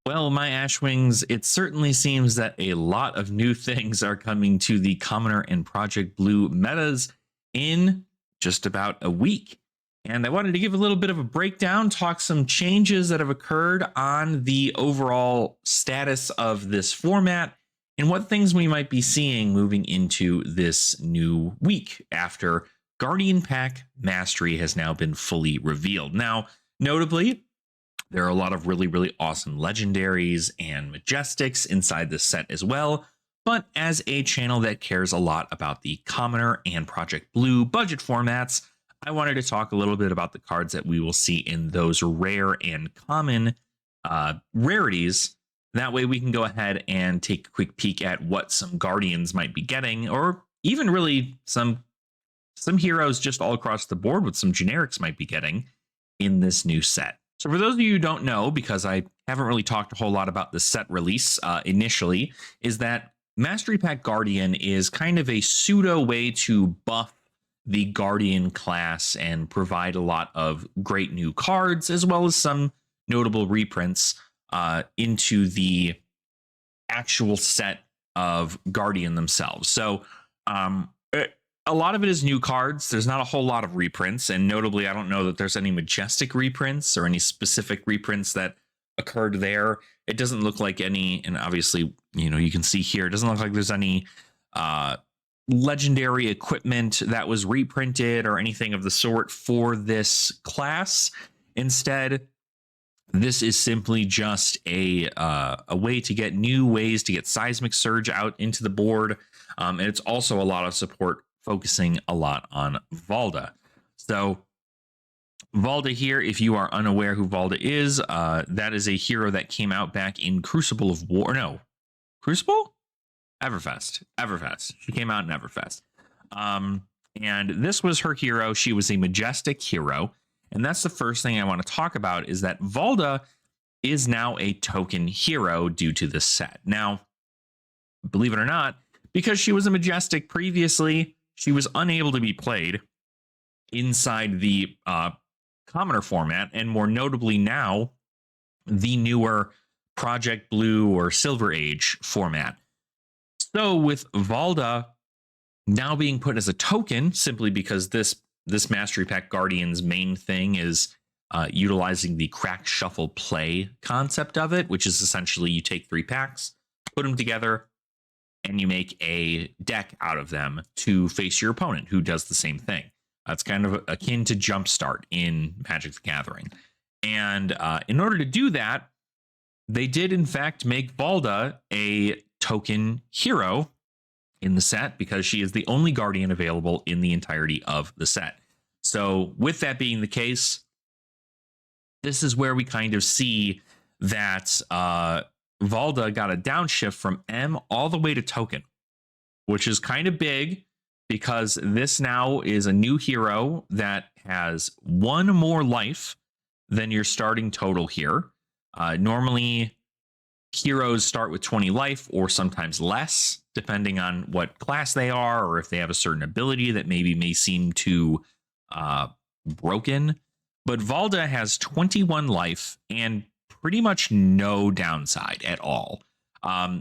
Well, my Ashwings, it certainly seems that a lot of new things are coming to the Commoner and Project Blue metas in just about a week. And I wanted to give a little bit of a breakdown, talk some changes that have occurred on the overall status of this format, and what things we might be seeing moving into this new week after Guardian Pack Mastery has now been fully revealed. Now, notably, there are a lot of really, really awesome legendaries and majestics inside this set as well. But as a channel that cares a lot about the Commoner and Project Blue budget formats, I wanted to talk a little bit about the cards that we will see in those rare and common rarities. That way we can go ahead and take a quick peek at what some Guardians might be getting, or even really some heroes just all across the board with some generics might be getting in this new set. So for those of you who don't know, because I haven't really talked a whole lot about the set release initially, is that Mastery Pack Guardian is kind of a pseudo way to buff the Guardian class and provide a lot of great new cards, as well as some notable reprints into the actual set of Guardian themselves. So a lot of it is new cards. There's not a whole lot of reprints, and notably, I don't know that there's any majestic reprints or any specific reprints that occurred there. It doesn't look like any, and obviously, you can see here, it doesn't look like there's any legendary equipment that was reprinted or anything of the sort for this class. Instead, this is simply just a way to get new ways to get Seismic Surge out into the board, and it's also a lot of support focusing a lot on Valda. So Valda here, if you are unaware who Valda is, that is a hero that came out back in Crucible of War. No, Crucible? Everfest. She came out in Everfest. And this was her hero. She was a majestic hero. And that's the first thing I want to talk about, is that Valda is now a token hero due to this set. Now, believe it or not, because she was a majestic previously, she was unable to be played inside the Commoner format, and more notably now, the newer Project Blue or Silver Age format. So with Valda now being put as a token, simply because this Mastery Pack Guardian's main thing is utilizing the crack shuffle play concept of it, which is essentially you take 3 packs, put them together, and you make a deck out of them to face your opponent, who does the same thing. That's kind of akin to Jumpstart in Magic the Gathering. And in order to do that, they did in fact make Valda a token hero in the set, because she is the only Guardian available in the entirety of the set. So with that being the case, this is where we kind of see that Valda got a downshift from M all the way to token, which is kind of big, because this now is a new hero that has 1 more life than your starting total here. Normally, heroes start with 20 life or sometimes less, depending on what class they are or if they have a certain ability that maybe may seem too broken. But Valda has 21 life and pretty much no downside at all.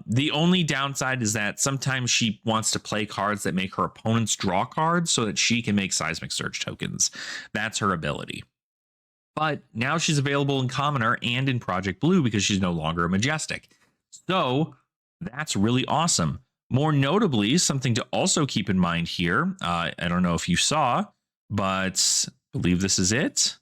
The only downside is that sometimes she wants to play cards that make her opponents draw cards so that she can make Seismic Surge tokens. That's her ability. But now she's available in Commoner and in Project Blue because she's no longer a majestic. So that's really awesome. More notably, something to also keep in mind here, I don't know if you saw, but I believe this is it.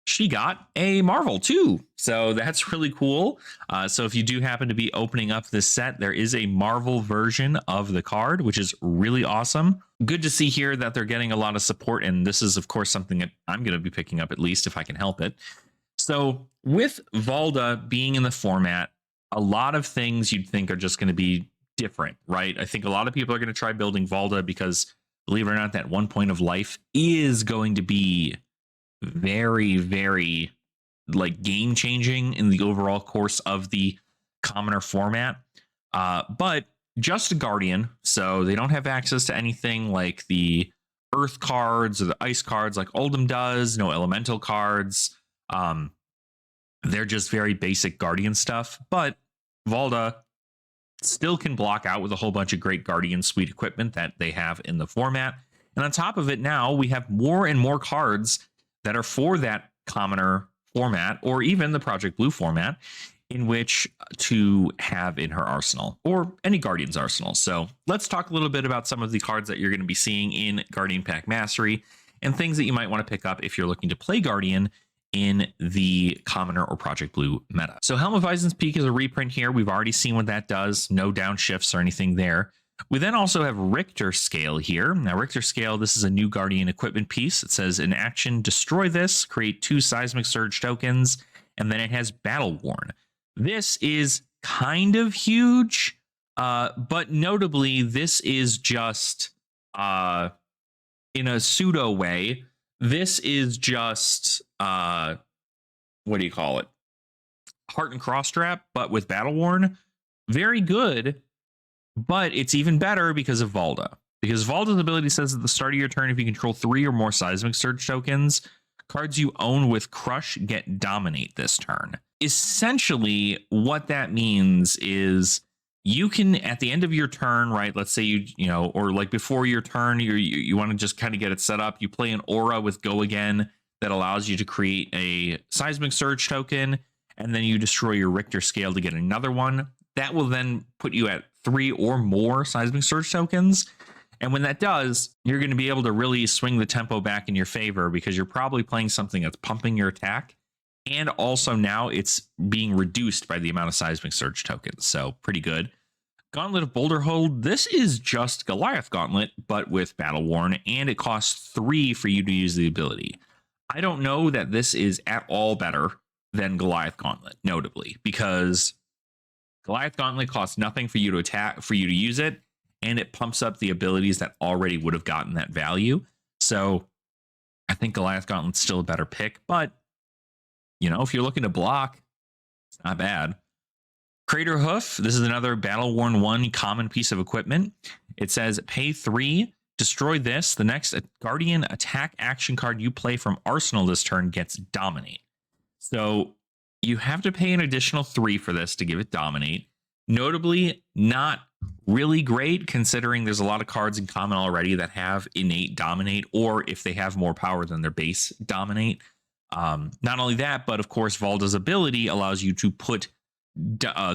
She got a Marvel too. So that's really cool. So if you do happen to be opening up this set, there is a Marvel version of the card, which is really awesome. Good to see here that they're getting a lot of support. And this is, of course, something that I'm going to be picking up, at least if I can help it. So with Valda being in the format, a lot of things you'd think are just going to be different, right? I think a lot of people are going to try building Valda because, believe it or not, that 1 point of life is going to be very, very like game changing in the overall course of the Commoner format. But just a Guardian, so they don't have access to anything like the Earth cards or the Ice cards like Oldhim does. No Elemental cards. They're just very basic Guardian stuff, but Valda still can block out with a whole bunch of great Guardian Suite equipment that they have in the format. And on top of it, now we have more and more cards that are for that commoner format, or even the Project Blue format, in which to have in her arsenal, or any Guardian's arsenal. So let's talk a little bit about some of the cards that you're going to be seeing in Guardian Pack Mastery, and things that you might want to pick up if you're looking to play Guardian in the Commoner or Project Blue meta. So Helm of Isen's Peak is a reprint here. We've already seen what that does. No downshifts or anything there. We then also have Richter Scale here. Now, Richter Scale, this is a new Guardian equipment piece. It says, in action, destroy this, create 2 Seismic Surge tokens, and then it has Battle Worn. This is kind of huge, but notably, this is just, in a pseudo way, this is just, what do you call it? Heart and Cross Strap, but with Battle Worn. Very good, but it's even better because of Valda. Because Valda's ability says at the start of your turn, if you control 3 or more Seismic Surge tokens, cards you own with Crush get Dominate this turn. Essentially, what that means is you can, at the end of your turn, right? Let's say you know, or like before your turn, you want to just kind of get it set up. You play an Aura with Go Again that allows you to create a Seismic Surge token, and then you destroy your Richter Scale to get another one. That will then put you at 3 or more Seismic Surge tokens. And when that does, you're going to be able to really swing the tempo back in your favor, because you're probably playing something that's pumping your attack. And also now it's being reduced by the amount of Seismic Surge tokens. So pretty good. Gauntlet of Boulder Hold. This is just Goliath Gauntlet, but with Battle Worn, and it costs 3 for you to use the ability. I don't know that this is at all better than Goliath Gauntlet, notably, because Goliath Gauntlet costs nothing for you to attack, for you to use it, and it pumps up the abilities that already would have gotten that value. So I think Goliath Gauntlet's still a better pick, but you know, if you're looking to block, it's not bad. Crater Hoof. This is another Battle Worn 1 common piece of equipment. It says pay 3, destroy this. The next Guardian attack action card you play from Arsenal this turn gets Dominate. So you have to pay an additional 3 for this to give it Dominate. Notably, not really great, considering there's a lot of cards in common already that have innate Dominate, or if they have more power than their base, Dominate. Not only that, but of course, Valda's ability allows you to put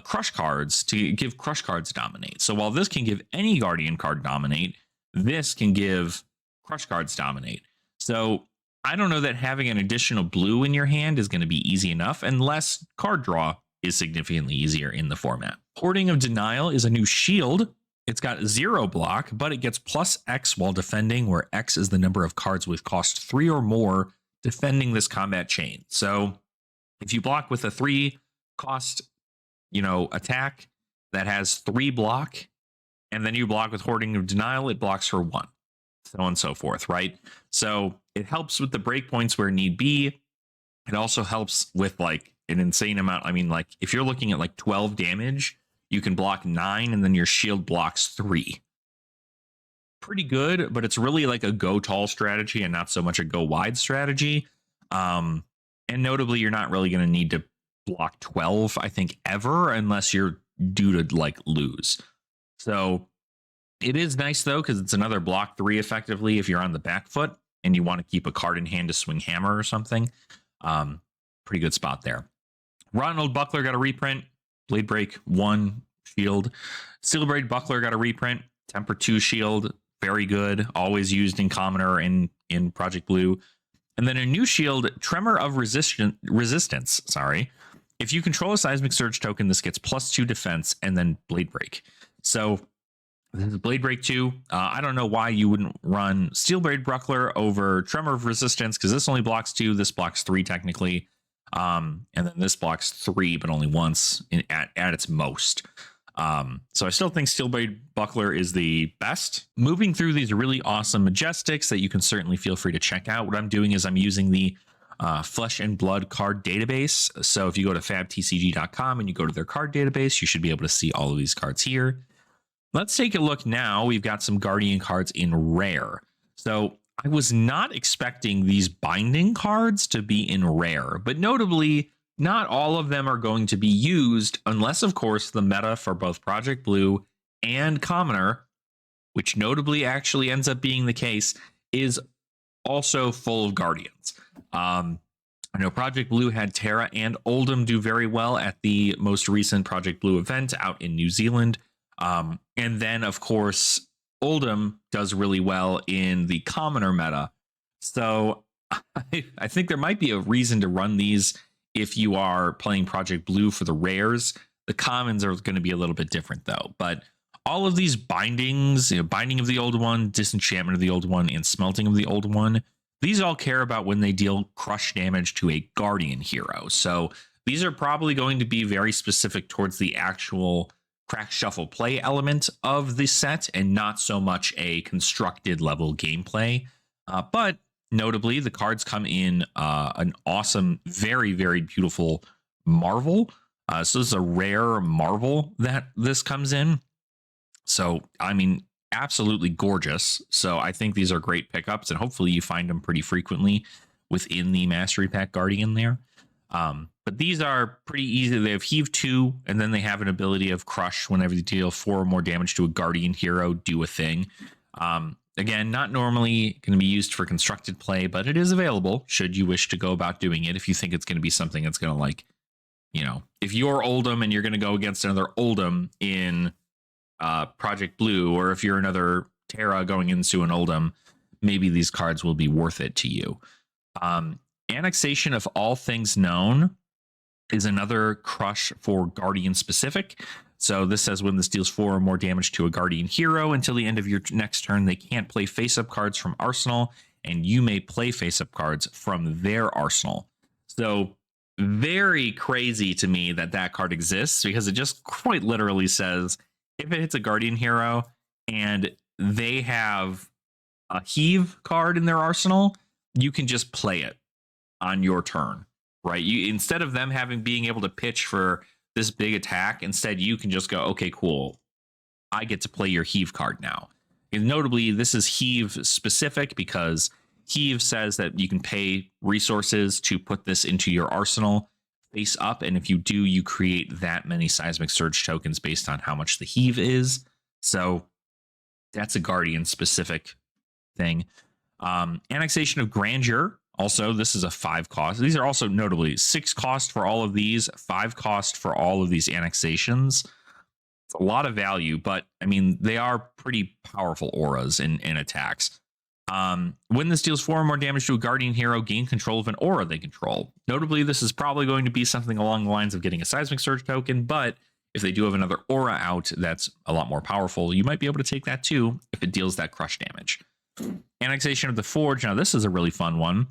crush cards, to give crush cards Dominate. So while this can give any Guardian card Dominate, this can give crush cards Dominate. So I don't know that having an additional blue in your hand is going to be easy enough, unless card draw is significantly easier in the format. Hoarding of Denial is a new shield. It's got 0 block, but it gets plus X while defending, where X is the number of cards with cost 3 or more defending this combat chain. So if you block with a 3 cost, you know, attack that has 3 block, and then you block with Hoarding of Denial, it blocks for 1, so on and so forth, right? So it helps with the breakpoints where need be. It also helps with like an insane amount. I mean, like if you're looking at like 12 damage, you can block 9 and then your shield blocks 3. Pretty good, but it's really like a go tall strategy and not so much a go wide strategy. And notably, you're not really going to need to block 12, I think, ever, unless you're due to like lose. So it is nice though, because it's another block 3 effectively if you're on the back foot and you want to keep a card in hand to swing hammer or something. Pretty good spot there. Ronald Buckler got a reprint. Blade Break 1 shield. Steel Braid Buckler got a reprint. Temper 2 shield. Very good. Always used in Commoner in Project Blue. And then a new shield, Tremor of Resistance. Sorry. If you control a Seismic Surge token, this gets +2 defense and then Blade Break. So this is Blade Break 2. I don't know why you wouldn't run Steel Braid Buckler over Tremor of Resistance, because this only blocks 2. This blocks 3 technically. And then this blocks 3, but only once at its most. So I still think Steel Braid Buckler is the best. Moving through these really awesome Majestics that you can certainly feel free to check out. What I'm doing is I'm using the Flesh and Blood card database. So if you go to fabtcg.com and you go to their card database, you should be able to see all of these cards here. Let's take a look now. We've got some Guardian cards in rare. So I was not expecting these binding cards to be in rare, but notably not all of them are going to be used unless, of course, the meta for both Project Blue and Commoner, which notably actually ends up being the case, is also full of Guardians. I know Project Blue had Terra and Oldhim do very well at the most recent Project Blue event out in New Zealand. And then, of course, Oldhim does really well in the Commoner meta. So I think there might be a reason to run these if you are playing Project Blue for the rares. The commons are going to be a little bit different, though. But all of these bindings, binding of the old one, disenchantment of the old one, and smelting of the old one, these all care about when they deal crush damage to a Guardian hero. So these are probably going to be very specific towards the actual crack shuffle play element of the set and not so much a constructed level gameplay. But notably, the cards come in an awesome, very, very beautiful Marvel. So this is a rare Marvel that this comes in. So, I mean, absolutely gorgeous. So I think these are great pickups, and hopefully you find them pretty frequently within the Mastery Pack Guardian there. But these are pretty easy. They have Heave 2, and then they have an ability of Crush whenever you deal 4 or more damage to a Guardian hero, do a thing. Again, not normally going to be used for constructed play, but it is available should you wish to go about doing it. If you think it's going to be something that's going to, like, if you're Oldhim and you're going to go against another Oldhim in Project Blue, or if you're another Terra going into an Oldhim, maybe these cards will be worth it to you. Annexation of All Things Known is another crush for Guardian specific. So this says when this deals 4 or more damage to a Guardian hero until the end of your next turn, they can't play face-up cards from Arsenal, and you may play face-up cards from their Arsenal. So very crazy to me that card exists, because it just quite literally says if it hits a Guardian hero and they have a Heave card in their Arsenal, you can just play it on your turn, right? You, instead of them being able to pitch for this big attack, instead you can just go, okay, cool, I get to play your Heave card now. And notably, this is Heave specific because Heave says that you can pay resources to put this into your arsenal face up, and if you do, you create that many Seismic Surge tokens based on how much the Heave is. So that's a Guardian specific thing. Annexation of Grandeur. Also, this is a 5 cost. These are also notably 6 cost for all of these, 5 cost for all of these annexations. It's a lot of value, but I mean, they are pretty powerful auras in attacks. When this deals 4 or more damage to a Guardian hero, gain control of an aura they control. Notably, this is probably going to be something along the lines of getting a Seismic Surge token, but if they do have another aura out that's a lot more powerful, you might be able to take that too if it deals that crush damage. Annexation of the Forge. Now, this is a really fun one.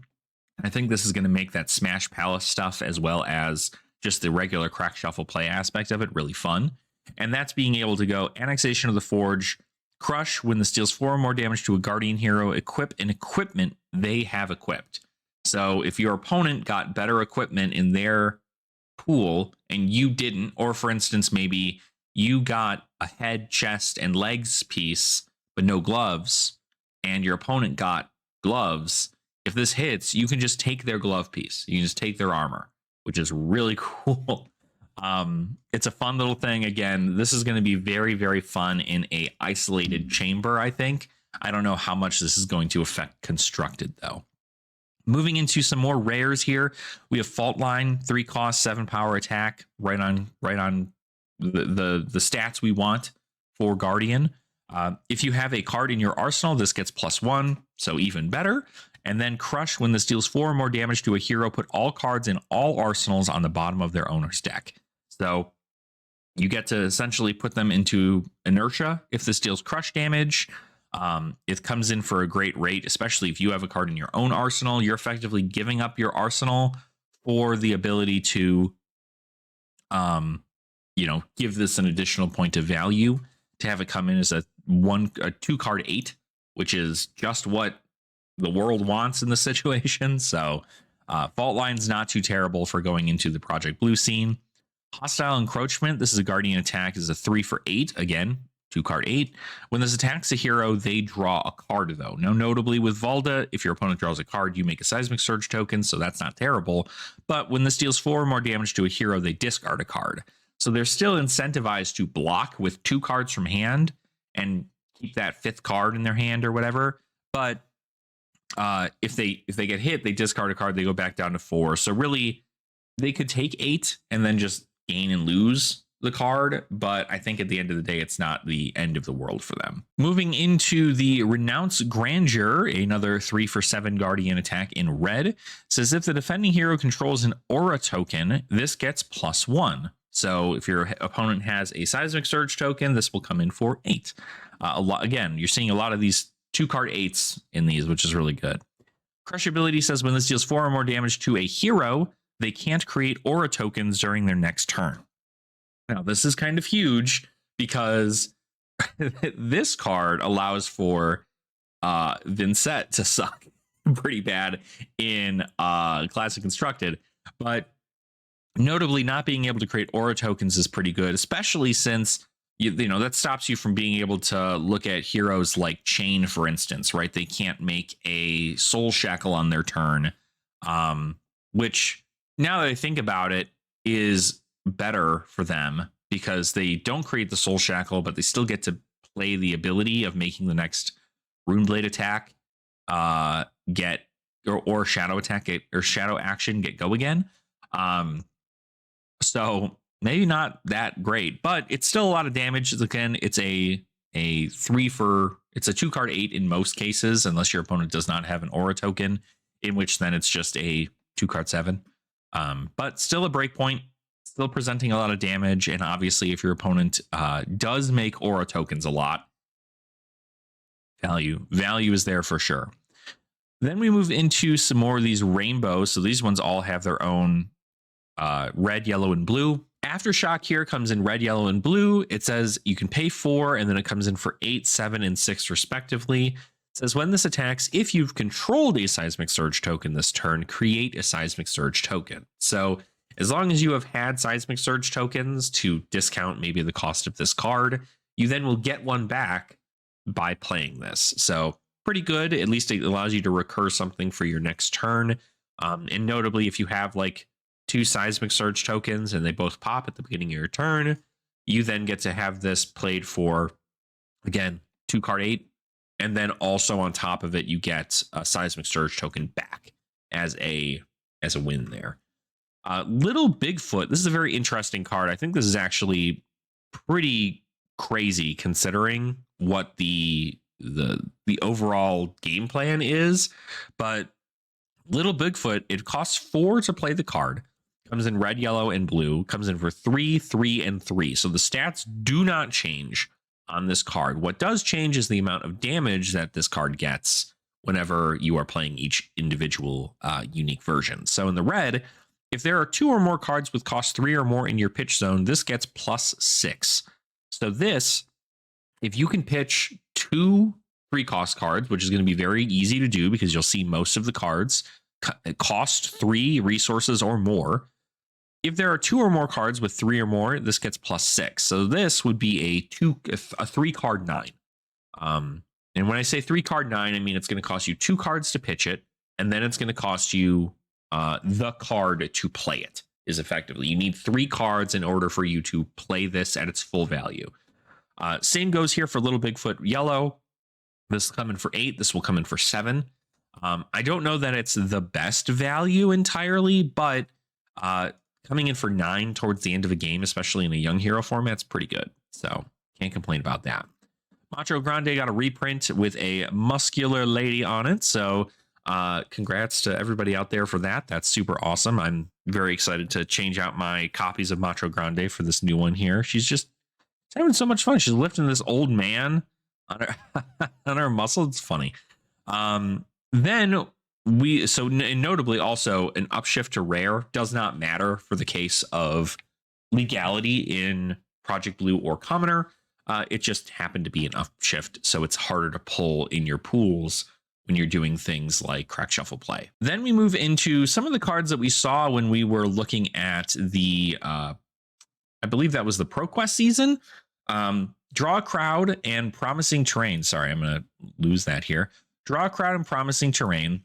I think this is going to make that Smash Palace stuff, as well as just the regular crack shuffle play aspect of it, really fun. And that's being able to go Annexation of the Forge, Crush when this deals 4 or more damage to a Guardian hero, equip an equipment they have equipped. So if your opponent got better equipment in their pool and you didn't, or for instance, maybe you got a head, chest, and legs piece, but no gloves, and your opponent got gloves, if this hits, you can just take their glove piece. You can just take their armor, which is really cool. It's a fun little thing. Again, this is going to be very, very fun in a isolated chamber, I think. I don't know how much this is going to affect constructed, though. Moving into some more rares here, we have Fault Line, 3 cost, 7 power attack, right on the stats we want for Guardian. If you have a card in your arsenal, this gets +1, so even better. And then Crush, when this deals 4 or more damage to a hero, put all cards in all arsenals on the bottom of their owner's deck. So you get to essentially put them into inertia if this deals crush damage. It comes in for a great rate, especially if you have a card in your own arsenal. You're effectively giving up your arsenal for the ability to, give this an additional point of value, to have it come in as a 2 card 8, which is just what the world wants in this situation. So Fault Line's not too terrible for going into the Project Blue scene. Hostile Encroachment. This is a Guardian attack. This is a 3 for 8. Again, 2 card 8. When this attacks a hero, they draw a card though. Now, notably with Valda, if your opponent draws a card, you make a Seismic Surge token, so that's not terrible. But when this deals 4 or more damage to a hero, they discard a card. So they're still incentivized to block with 2 cards from hand and keep that 5th card in their hand or whatever. But if they get hit, they discard a card, they go back down to 4. So really, they could take 8 and then just gain and lose the card, but I think at the end of the day, it's not the end of the world for them. Moving into the Renounce Grandeur, another 3 for 7 Guardian attack in red, says if the defending hero controls an aura token, this gets +1. So if your opponent has a Seismic Surge token, this will come in for 8. Again, you're seeing a lot of these 2 card 8s in these, which is really good. Crushability says when this deals 4 or more damage to a hero, they can't create aura tokens during their next turn. Now, this is kind of huge because this card allows for Vincent to suck pretty bad in Classic Constructed, but notably not being able to create aura tokens is pretty good, especially since you know that stops you from being able to look at heroes like Chain, for instance, right? They can't make a Soul Shackle on their turn, which now that I think about it is better for them because they don't create the Soul Shackle, but they still get to play the ability of making the next Runeblade attack get or Shadow attack or Shadow action get go again. So maybe not that great, but it's still a lot of damage. Again, it's a 2 card 8 in most cases, unless your opponent does not have an aura token, in which then it's just a 2 card 7. But still a breakpoint, still presenting a lot of damage. And obviously, if your opponent does make aura tokens a lot, value is there for sure. Then we move into some more of these rainbows. So these ones all have their own red, yellow, and blue. Aftershock here comes in red, yellow, and blue. It says you can pay 4, and then it comes in for 8, 7, and 6 respectively. It says when this attacks, if you've controlled a Seismic Surge token this turn, create a Seismic Surge token. So as long as you have had Seismic Surge tokens to discount maybe the cost of this card, you then will get one back by playing this. So pretty good. At least it allows you to recur something for your next turn. And notably, if you have like 2 Seismic Surge tokens and they both pop at the beginning of your turn, you then get to have this played for, again, 2 card 8. And then also on top of it, you get a Seismic Surge token back as a win there. Little Bigfoot. This is a very interesting card. I think this is actually pretty crazy considering what the overall game plan is. But Little Bigfoot, it costs 4 to play the card. Comes in red, yellow, and blue. Comes in for 3, 3, and 3. So the stats do not change on this card. What does change is the amount of damage that this card gets whenever you are playing each individual unique version. So in the red, if there are 2 or more cards with cost 3 or more in your pitch zone, this gets +6. So this, if you can pitch 2 3-cost cards, which is going to be very easy to do because you'll see most of the cards cost 3 resources or more. If there are 2 or more cards with 3 or more, this gets +6. So this would be a 3-card 9. And when I say 3-card 9, I mean it's going to cost you 2 cards to pitch it, and then it's going to cost you the card to play it. Is effectively you need 3 cards in order for you to play this at its full value. Same goes here for Little Bigfoot yellow. This will come in for 8. This will come in for 7. I don't know that it's the best value entirely, but coming in for 9 towards the end of a game, especially in a young hero format, it's pretty good. So can't complain about that. Macho Grande got a reprint with a muscular lady on it. So congrats to everybody out there for that. That's super awesome. I'm very excited to change out my copies of Macho Grande for this new one here. She's having so much fun. She's lifting this old man on her on her muscle. It's funny. Then notably also an upshift to rare does not matter for the case of legality in Project Blue or Commoner. It just happened to be an upshift, so it's harder to pull in your pools when you're doing things like Crack Shuffle Play. Then we move into some of the cards that we saw when we were looking at the, I believe that was the ProQuest season. Draw a crowd and promising terrain. Sorry, I'm going to lose that here. Draw a crowd and promising terrain.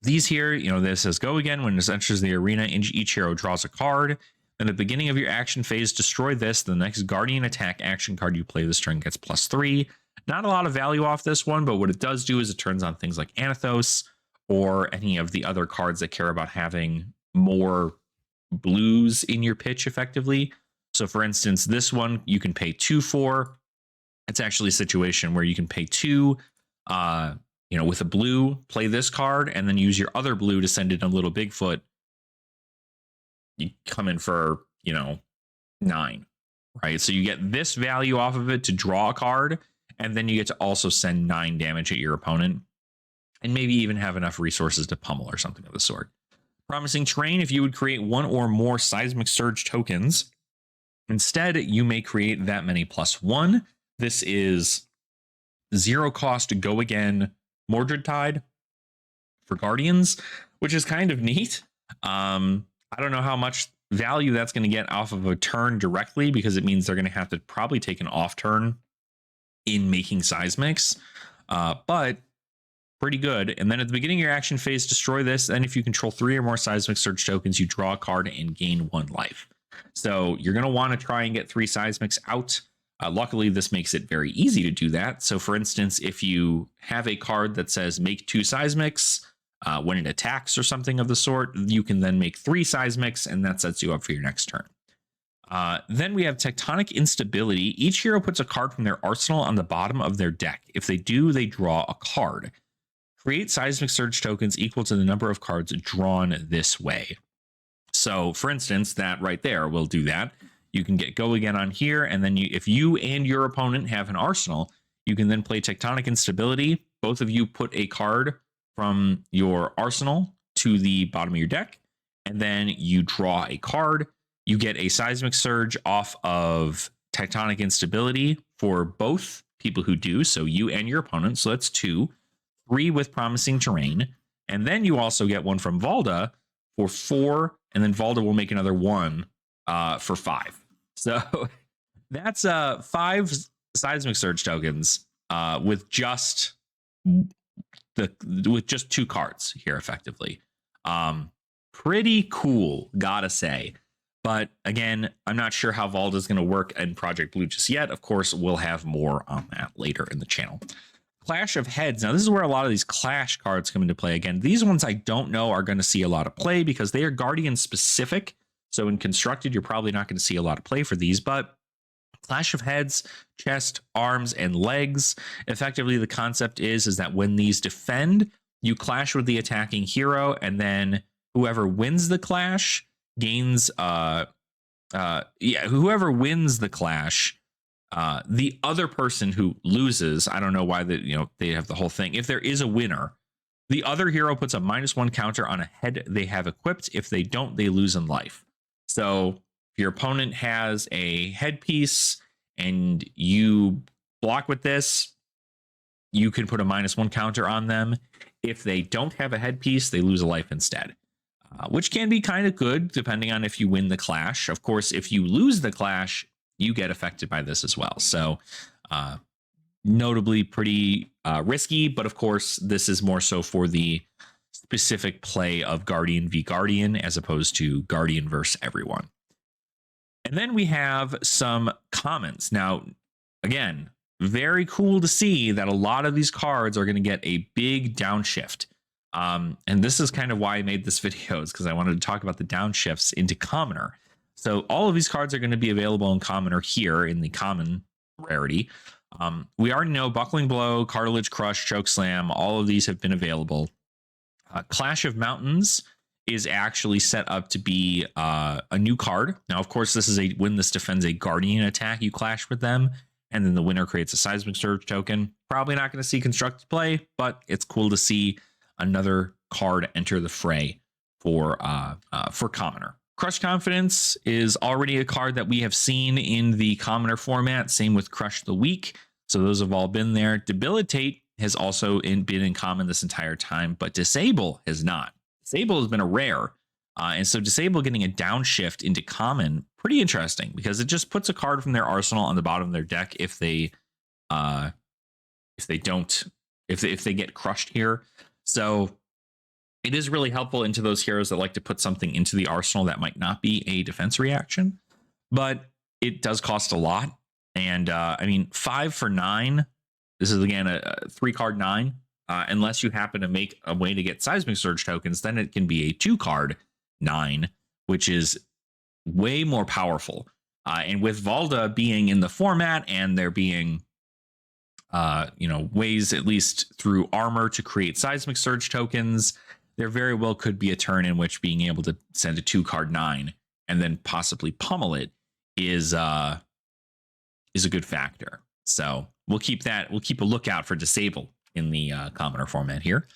These here, you know, this says go again when it enters the arena. Each hero draws a card. Then at the beginning of your action phase, destroy this. The next Guardian attack action card you play this turn gets +3. Not a lot of value off this one, but what it does do is it turns on things like Anathos or any of the other cards that care about having more blues in your pitch effectively. So for instance, this one you can pay 2 for. It's actually a situation where you can pay 2, you know, with a blue, play this card, and then use your other blue to send in a little Bigfoot. You come in for, you know, 9, right? So you get this value off of it to draw a card, and then you get to also send 9 damage at your opponent, and maybe even have enough resources to pummel or something of the sort. Promising terrain, if you would create 1 or more seismic surge tokens, instead you may create that many +1. This is 0 cost to go again Mordred Tide for Guardians, which is kind of neat. I don't know how much value that's going to get off of a turn directly, because it means they're going to have to probably take an off turn in making seismics, but pretty good. And then at the beginning of your action phase, destroy this. Then if you control 3 or more seismic surge tokens, you draw a card and gain 1 life. So you're going to want to try and get 3 seismics out. Luckily, this makes it very easy to do that. So for instance, if you have a card that says make 2 seismics when it attacks or something of the sort, you can then make 3 seismics, and that sets you up for your next turn. Then we have Tectonic Instability. Each hero puts a card from their arsenal on the bottom of their deck. If they do, they draw a card. Create seismic surge tokens equal to the number of cards drawn this way. So for instance, that right there will do that. You can get go again on here, and then if you and your opponent have an arsenal, you can then play Tectonic Instability. Both of you put a card from your arsenal to the bottom of your deck, and then you draw a card. You get a seismic surge off of Tectonic Instability for both people who do, so you and your opponent. So that's 2, 3 with promising terrain, and then you also get one from Valda for 4, and then Valda will make another 1 for 5. So that's 5 seismic surge tokens with just 2 cards here effectively. Pretty cool, gotta say. But again, I'm not sure how Valda is going to work in Project Blue just yet. Of course, we'll have more on that later in the channel. Clash of Heads. Now, this is where a lot of these Clash cards come into play. Again, these ones I don't know are going to see a lot of play because they are Guardian specific. So in Constructed, you're probably not going to see a lot of play for these, but Clash of Heads, chest, arms, and legs. Effectively, the concept is that when these defend, you clash with the attacking hero, and then whoever wins the clash gains whoever wins the clash, the other person who loses, I don't know why they have the whole thing. If there is a winner, the other hero puts a -1 counter on a head they have equipped. If they don't, they lose in life. So if your opponent has a headpiece and you block with this, you can put a -1 counter on them. If they don't have a headpiece, they lose a life instead, which can be kind of good depending on if you win the clash. Of course, if you lose the clash, you get affected by this as well. So notably pretty risky, but of course, this is more so for the specific play of Guardian v Guardian as opposed to Guardian versus everyone. And then we have some commons. Now, again, very cool to see that a lot of these cards are going to get a big downshift. And this is kind of why I made this video, is because I wanted to talk about the downshifts into Commoner. So all of these cards are going to be available in Commoner here in the common rarity. We already know Buckling Blow, Cartilage Crush, Chokeslam, all of these have been available. Clash of Mountains is actually set up to be a new card. Now, of course, this is when this defends a Guardian attack, you clash with them, and then the winner creates a Seismic Surge token. Probably not going to see Constructed play, but it's cool to see another card enter the fray for Commoner. Crush Confidence is already a card that we have seen in the Commoner format. Same with Crush the Weak. So those have all been there. Debilitate has also been in common this entire time, but Disable has not. Disable has been a rare. And so disable getting a downshift into common, pretty interesting because it just puts a card from their arsenal on the bottom of their deck if they don't if they get crushed here. So it is really helpful into those heroes that like to put something into the arsenal that might not be a defense reaction, but it does cost a lot. And I mean, 5 for 9. This is again a 3-card 9. Unless you happen to make a way to get Seismic Surge tokens, then it can be a 2-card 9, which is way more powerful. And with Valda being in the format and there being ways, at least through armor, to create Seismic Surge tokens, there very well could be a turn in which being able to send a 2-card 9 and then possibly pummel it is a good factor. So we'll keep a lookout for disable in the commoner format here.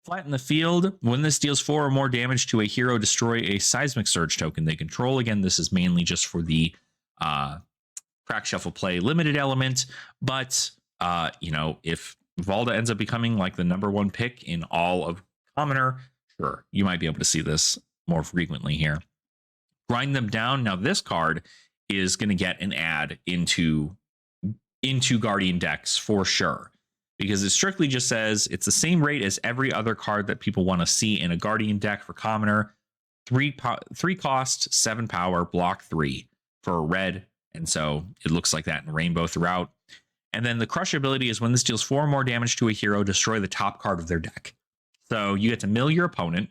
Flatten the field. When this deals 4 or more damage to a hero, destroy a Seismic Surge token they control. Again, this is mainly just for the Crack Shuffle Play limited element, but if Valda ends up becoming like the #1 pick in all of commoner, sure, you might be able to see this more frequently here. Grind them down. Now this card is going to get an add into Guardian decks for sure, because it strictly just says it's the same rate as every other card that people want to see in a Guardian deck for commoner. 3 cost, 7 power, block 3 for a red, and so it looks like that in rainbow throughout. And then the crush ability is when this deals 4 or more damage to a hero, destroy the top card of their deck. So you get to mill your opponent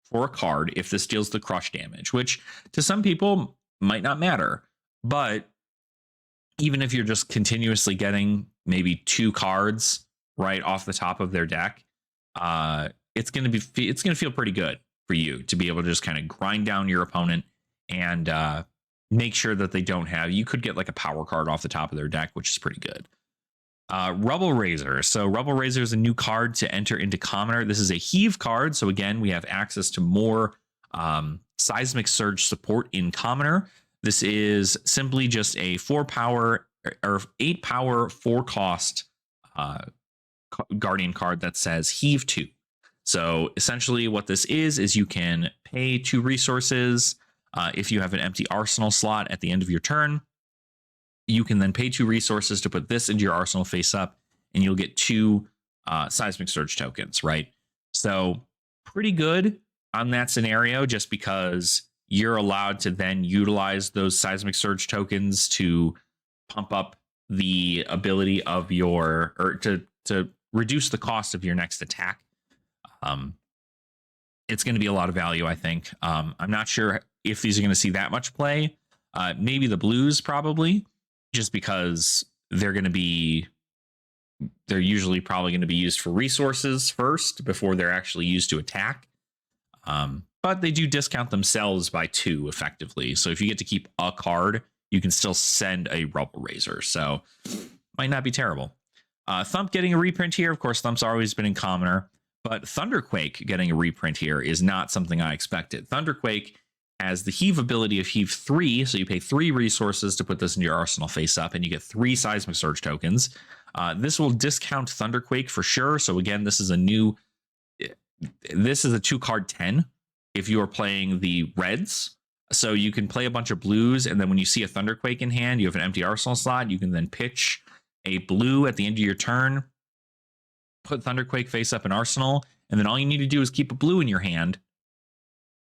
for a card if this deals the crush damage, which to some people might not matter. But even if you're just continuously getting maybe 2 cards right off the top of their deck, it's going to feel pretty good for you to be able to just kind of grind down your opponent and make sure that they don't have. You could get like a power card off the top of their deck, which is pretty good. Rubble Razor. So Rubble Razor is a new card to enter into commoner. This is a heave card. So again, we have access to more Seismic Surge support in commoner. This is simply just a 4 power or 8 power 4 cost Guardian card that says heave 2. So essentially what this is you can pay 2 resources. If you have an empty arsenal slot at the end of your turn, you can then pay 2 resources to put this into your arsenal face up, and you'll get 2 Seismic Surge tokens, right? So pretty good on that scenario, just because you're allowed to then utilize those Seismic Surge tokens to pump up the ability of your, or to reduce the cost of your next attack. It's going to be a lot of value, I think. I'm not sure if these are going to see that much play. Maybe the blues, probably, just because they're usually probably going to be used for resources first before they're actually used to attack. But they do discount themselves by 2 effectively. So if you get to keep a card, you can still send a Rubble Razor. So might not be terrible. Thump getting a reprint here. Of course, Thump's always been in commoner, but Thunderquake getting a reprint here is not something I expected. Thunderquake has the heave ability of heave 3, so you pay 3 resources to put this in your arsenal face up, and you get 3 Seismic Surge tokens. This will discount Thunderquake for sure. So again, this is a 2-card 10 if you are playing the reds. So you can play a bunch of blues, and then when you see a Thunderquake in hand, you have an empty arsenal slot. You can then pitch a blue at the end of your turn, put Thunderquake face up in arsenal, and then all you need to do is keep a blue in your hand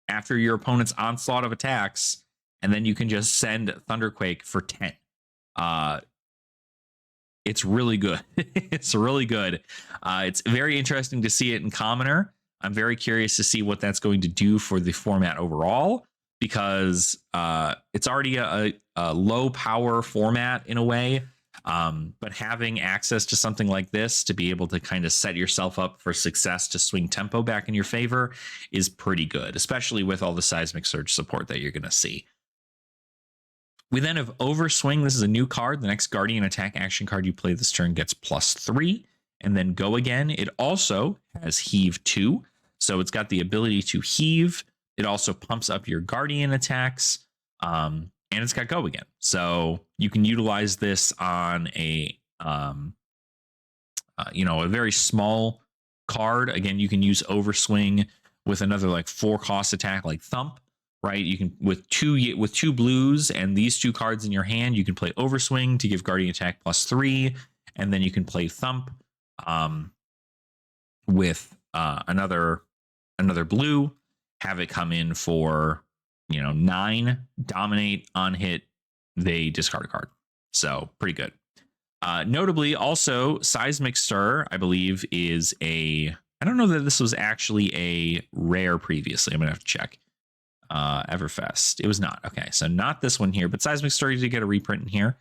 after your opponent's onslaught of attacks, and then you can just send Thunderquake for 10. It's really good. It's really good. It's very interesting to see it in commoner. I'm very curious to see what that's going to do for the format overall, because it's already a low power format in a way. But having access to something like this to be able to kind of set yourself up for success to swing tempo back in your favor is pretty good, especially with all the Seismic Surge support that you're going to see. We then have Overswing. This is a new card. The next Guardian attack action card you play this turn gets +3, and then Go Again. It also has Heave 2, so it's got the ability to heave. It also pumps up your Guardian attacks, and it's got Go Again. So you can utilize this on a very small card. Again, you can use Overswing with another like 4 cost attack like Thump. right? You can with two blues and these two cards in your hand, you can play Overswing to give Guardian Attack +3, and then you can play Thump with another blue, have it come in for 9, dominate on hit, they discard a card. So pretty good. Notably, also Seismic Stir, I believe, is I don't know that this was actually a rare previously. I'm gonna have to check. Everfest, it was not. Okay, so not this one here, but Seismic Stir, you did get a reprint in here.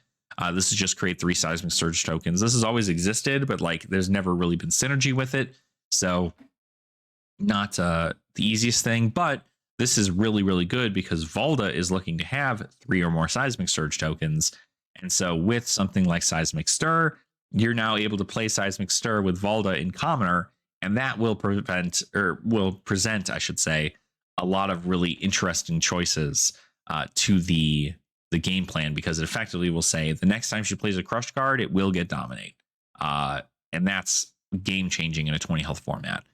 This is just create 3 Seismic Surge tokens. This has always existed, but like there's never really been synergy with it. So not the easiest thing, but this is really, really good because Valda is looking to have 3 or more Seismic Surge tokens. And so with something like Seismic Stir, you're now able to play Seismic Stir with Valda in Commoner, and that will present, I should say, a lot of really interesting choices to the game plan, because it effectively will say the next time she plays a Crush card, it will get Dominate. And that's game changing in a 20 health format.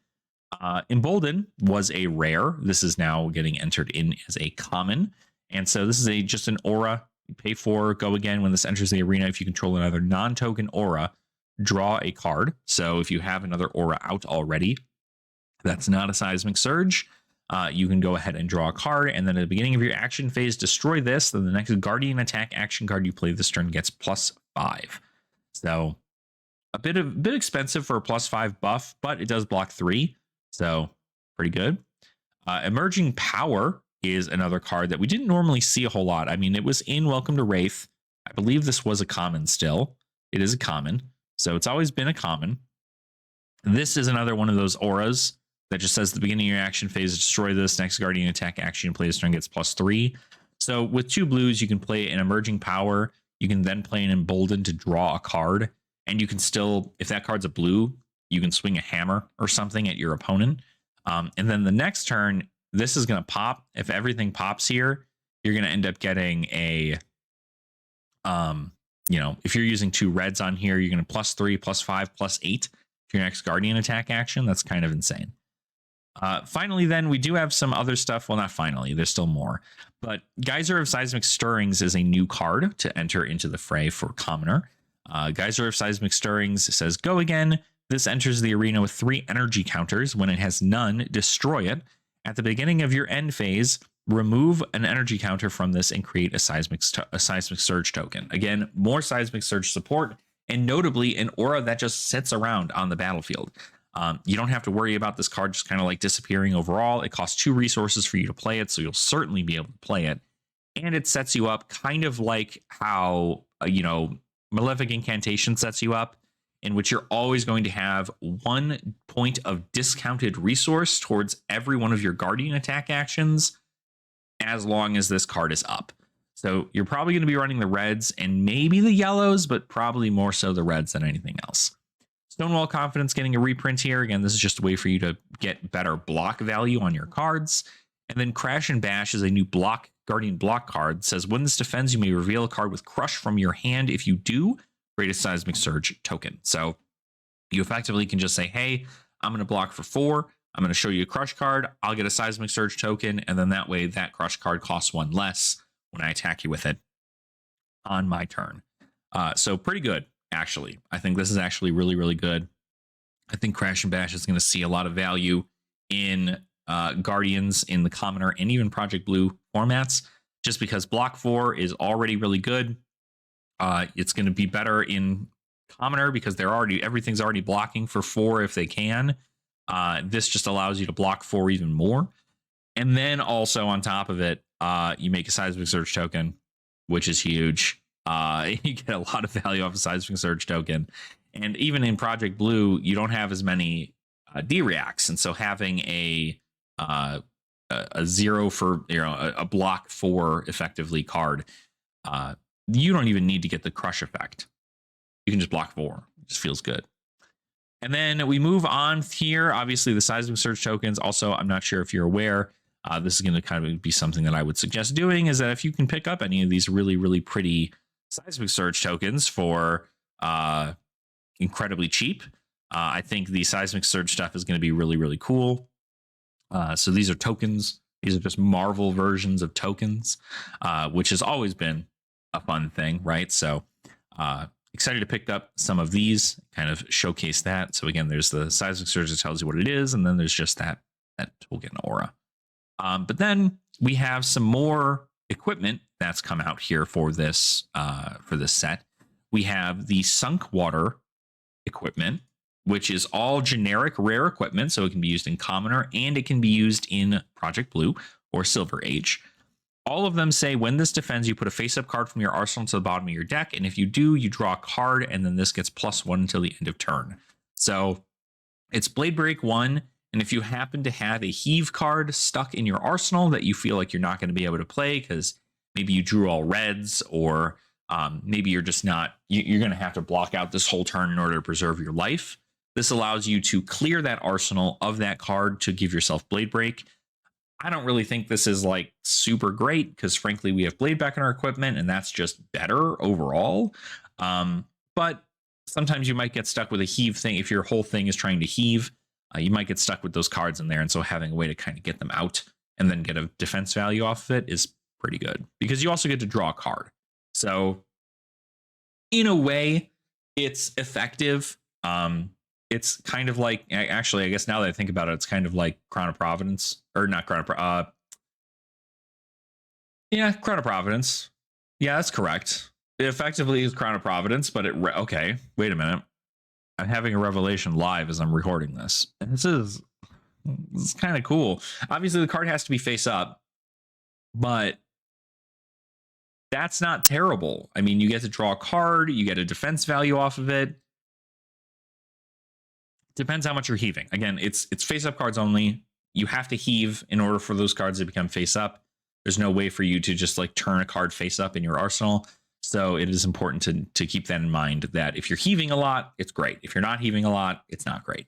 Embolden was a rare. This is now getting entered in as a common. And so this is just an aura. You pay 4, go again. When this enters the arena, if you control another non-token aura, draw a card. So if you have another aura out already, that's not a Seismic Surge, you can go ahead and draw a card, and then at the beginning of your action phase, destroy this. Then the next Guardian Attack action card you play this turn gets +5. So a bit expensive for a +5 buff, but it does block 3. So pretty good. Emerging Power is another card that we didn't normally see a whole lot. I mean, it was in Welcome to Wraith. I believe this was a common still. It is a common. So it's always been a common. This is another one of those auras that just says at the beginning of your action phase, destroy this. Next Guardian Attack action you play this turn gets +3. So with 2 blues, you can play an Emerging Power. You can then play an Embolden to draw a card. And you can still, if that card's a blue, you can swing a hammer or something at your opponent. And then the next turn, this is going to pop. If everything pops here, you're going to end up getting a, if you're using 2 reds on here, you're going to +3, +5, +8 to your next Guardian Attack action. That's kind of insane. Finally, then, we do have some other stuff. Well, not finally, there's still more. But Geyser of Seismic Stirrings is a new card to enter into the fray for Commoner. Geyser of Seismic Stirrings says, go again. This enters the arena with 3 energy counters. When it has none, destroy it. At the beginning of your end phase, remove an energy counter from this and create a Seismic Surge token. Again, more Seismic Surge support, and notably an aura that just sits around on the battlefield. You don't have to worry about this card just kind of like disappearing overall. It costs 2 resources for you to play it, so you'll certainly be able to play it. And it sets you up kind of like how, Malefic Incantation sets you up, in which you're always going to have 1 point of discounted resource towards every one of your Guardian Attack actions, as long as this card is up. So you're probably going to be running the reds and maybe the yellows, but probably more so the reds than anything else. Stonewall Confidence getting a reprint here. Again, this is just a way for you to get better block value on your cards. And then Crash and Bash is a new Guardian block card. It says, when this defends, you may reveal a card with Crush from your hand. If you do, create a Seismic Surge token. So you effectively can just say, hey, I'm going to block for 4. I'm going to show you a Crush card. I'll get a Seismic Surge token. And then that way that Crush card costs 1 less when I attack you with it on my turn. So pretty good, actually. I think this is actually really, really good. I think Crash and Bash is going to see a lot of value in Guardians, in the Commoner, and even Project Blue formats, just because block 4 is already really good. It's going to be better in Commoner because everything's already blocking for 4 if they can. This just allows you to block 4 even more. And then also on top of it, you make a Seismic Surge token, which is huge. You get a lot of value off a Seismic Surge token. And even in Project Blue, you don't have as many D-reacts. And so having a 0 for, a block 4 effectively card, you don't even need to get the Crush effect. You can just block 4. It just feels good. And then we move on here. Obviously, the Seismic Surge tokens. Also, I'm not sure if you're aware, this is going to kind of be something that I would suggest doing, is that if you can pick up any of these really, really pretty Seismic Surge tokens for incredibly cheap, I think the Seismic Surge stuff is going to be really, really cool. So these are tokens. These are just Marvel versions of tokens, which has always been a fun thing, right? So excited to pick up some of these, kind of showcase that. So again, there's the Seismic Surge that tells you what it is, and then there's just that token aura. But then we have some more equipment that's come out here for this set. We have the Sunk Water equipment, which is all generic rare equipment, so it can be used in Commoner and it can be used in Project Blue or Silver Age. All of them say when this defends, you put a face-up card from your arsenal to the bottom of your deck, and if you do, you draw a card, and then this gets +1 until the end of turn. So it's Blade Break 1, and if you happen to have a Heave card stuck in your arsenal that you feel like you're not going to be able to play because maybe you drew all reds, or maybe you're just not, you're going to have to block out this whole turn in order to preserve your life. This allows you to clear that arsenal of that card to give yourself Blade Break. I don't really think this is like super great because frankly, we have Blade back in our equipment and that's just better overall. But sometimes you might get stuck with a Heave thing. If your whole thing is trying to heave, you might get stuck with those cards in there. And so having a way to kind of get them out and then get a defense value off of it is pretty good because you also get to draw a card. So in a way, it's effective. It's kind of like, actually, I guess now that I think about it, it's kind of like Crown of Providence, or not Crown of Providence. Yeah, Crown of Providence. Yeah, that's correct. It effectively is Crown of Providence, but okay, wait a minute. I'm having a revelation live as I'm recording this. And this is kind of cool. Obviously, the card has to be face up, but that's not terrible. I mean, you get to draw a card, you get a defense value off of it. Depends how much you're heaving. Again, it's face up cards only. You have to heave in order for those cards to become face up. There's no way for you to just like turn a card face up in your arsenal. So it is important to keep that in mind that if you're heaving a lot, it's great. If you're not heaving a lot, it's not great.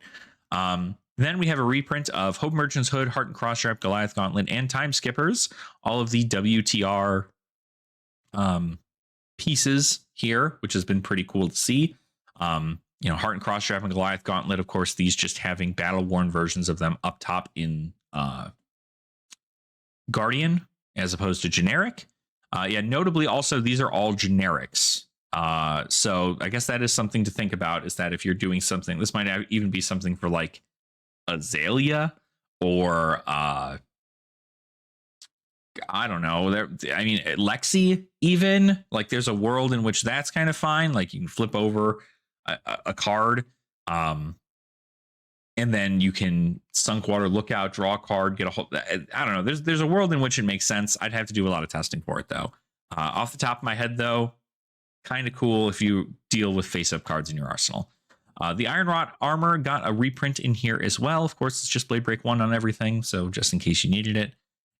Then we have a reprint of Hope Merchant's Hood, Heart and Crossstrap, Goliath Gauntlet, and Time Skippers. All of the WTR pieces here, which has been pretty cool to see. Heart and Crossstrap and Goliath Gauntlet, of course, these just having battle-worn versions of them up top in Guardian as opposed to generic. Notably also, these are all generics. So I guess that is something to think about, is that if you're doing something, this might even be something for like Azalea or I don't know. Lexi even, like there's a world in which that's kind of fine. Like you can flip over a card, and then you can Sunk Water Lookout, draw a card, get a whole. I don't know. There's a world in which it makes sense. I'd have to do a lot of testing for it though. Off the top of my head though, kind of cool if you deal with face-up cards in your arsenal. The Ironwrought armor got a reprint in here as well. Of course, it's just Blade Break 1 on everything, so just in case you needed it.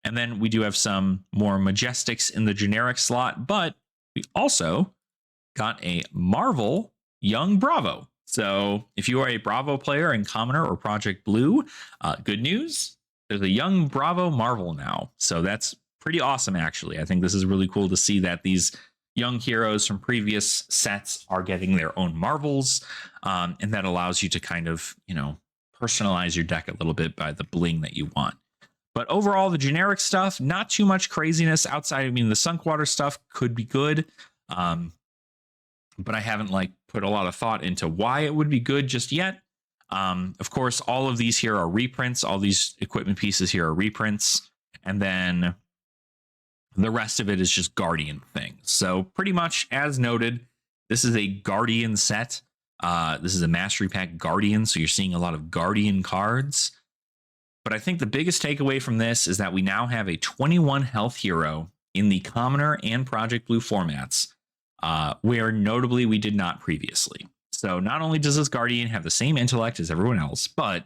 And then we do have some more Majestics in the generic slot, but we also got a Marvel Young Bravo. So if you are a Bravo player in Commoner or Project Blue, good news, there's a Young Bravo Marvel now. So that's pretty awesome, actually. I think this is really cool to see that these young heroes from previous sets are getting their own Marvels. And that allows you to kind of, personalize your deck a little bit by the bling that you want. But overall, the generic stuff, not too much craziness outside. I mean, the Sunk Water stuff could be good. But I haven't put a lot of thought into why it would be good just yet. Of course, all of these here are reprints. All these equipment pieces here are reprints. And then the rest of it is just Guardian things. So pretty much as noted, this is a Guardian set. This is a Mastery Pack Guardian. So you're seeing a lot of Guardian cards. But I think the biggest takeaway from this is that we now have a 21 health hero in the Commoner and Project Blue formats, where notably we did not previously. So not only does this Guardian have the same intellect as everyone else, but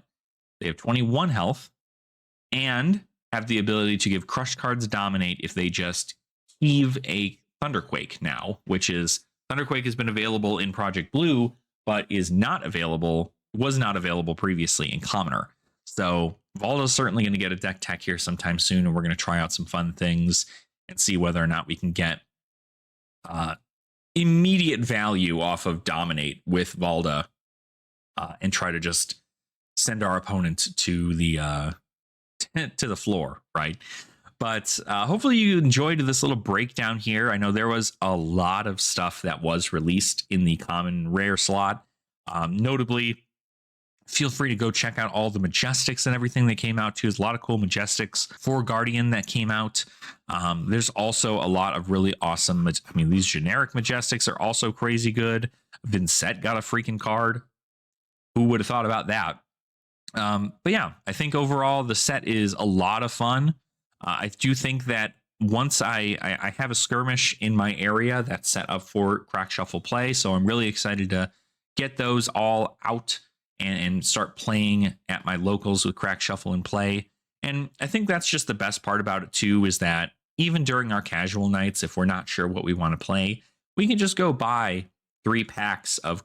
they have 21 health and have the ability to give crushed cards dominate if they just heave a Thunderquake now, which is Thunderquake has been available in Project Blue, but was not available previously in Commoner. So Valda's certainly going to get a deck tech here sometime soon, and we're going to try out some fun things and see whether or not we can get immediate value off of Dominate with Valda, and try to just send our opponent to the to the floor, right? But hopefully you enjoyed this little breakdown here. I know there was a lot of stuff that was released in the common rare slot. Notably, feel free to go check out all the Majestics and everything that came out too. There's a lot of cool Majestics for Guardian that came out. There's also a lot of really awesome, I mean, these generic Majestics are also crazy good. Vincent got a freaking card. Who would have thought about that? But yeah, I think overall the set is a lot of fun. I do think that once I have a skirmish in my area that's set up for Crack Shuffle play, so I'm really excited to get those all out and start playing at my locals with Crack Shuffle in play. And I think that's just the best part about it too, is that even during our casual nights, if we're not sure what we want to play, we can just go buy 3 packs of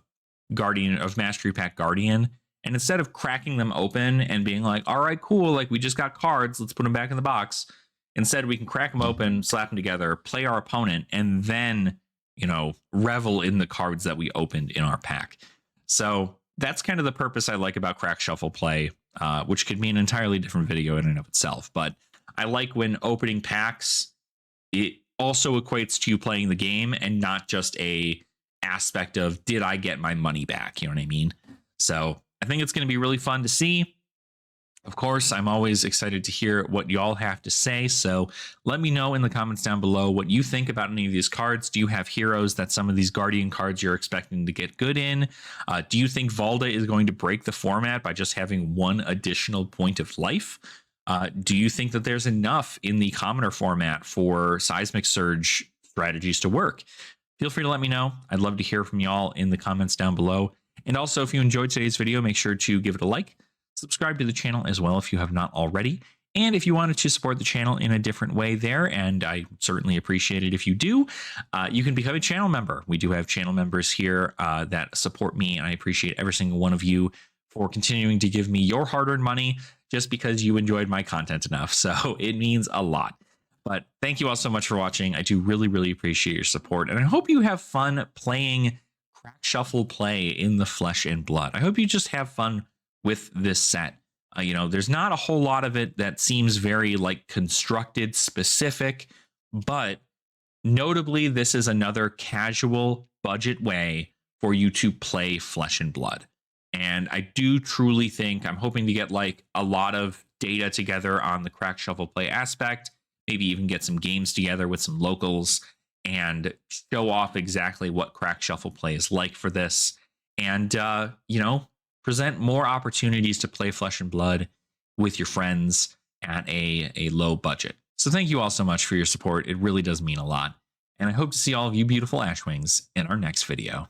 Mastery Pack Guardian. And instead of cracking them open and being like, all right, cool, like we just got cards, let's put them back in the box. Instead, we can crack them open, slap them together, play our opponent, and then, revel in the cards that we opened in our pack. So that's kind of the purpose I like about Crack Shuffle play, which could be an entirely different video in and of itself. But I like when opening packs, it also equates to you playing the game and not just a aspect of, did I get my money back? You know what I mean? So I think it's going to be really fun to see. Of course, I'm always excited to hear what y'all have to say. So let me know in the comments down below what you think about any of these cards. Do you have heroes that some of these Guardian cards you're expecting to get good in? Do you think Valda is going to break the format by just having 1 additional point of life? Do you think that there's enough in the commoner format for Seismic Surge strategies to work? Feel free to let me know. I'd love to hear from y'all in the comments down below. And also, if you enjoyed today's video, make sure to give it a like, subscribe to the channel as well if you have not already. And if you wanted to support the channel in a different way there, and I certainly appreciate it if you do, you can become a channel member. We do have channel members here that support me, and I appreciate every single one of you for continuing to give me your hard-earned money just because you enjoyed my content enough. So it means a lot. But thank you all so much for watching. I do really, really appreciate your support, and I hope you have fun playing Crack Shuffle play in the Flesh and Blood. I hope you just have fun with this set. There's not a whole lot of it that seems very constructed specific, but notably this is another casual budget way for you to play Flesh and Blood. And I do truly think, I'm hoping to get a lot of data together on the Crack Shuffle play aspect, maybe even get some games together with some locals and show off exactly what Crack Shuffle play is like for this. And, present more opportunities to play Flesh and Blood with your friends at a low budget. So thank you all so much for your support. It really does mean a lot. And I hope to see all of you beautiful Ashwings in our next video.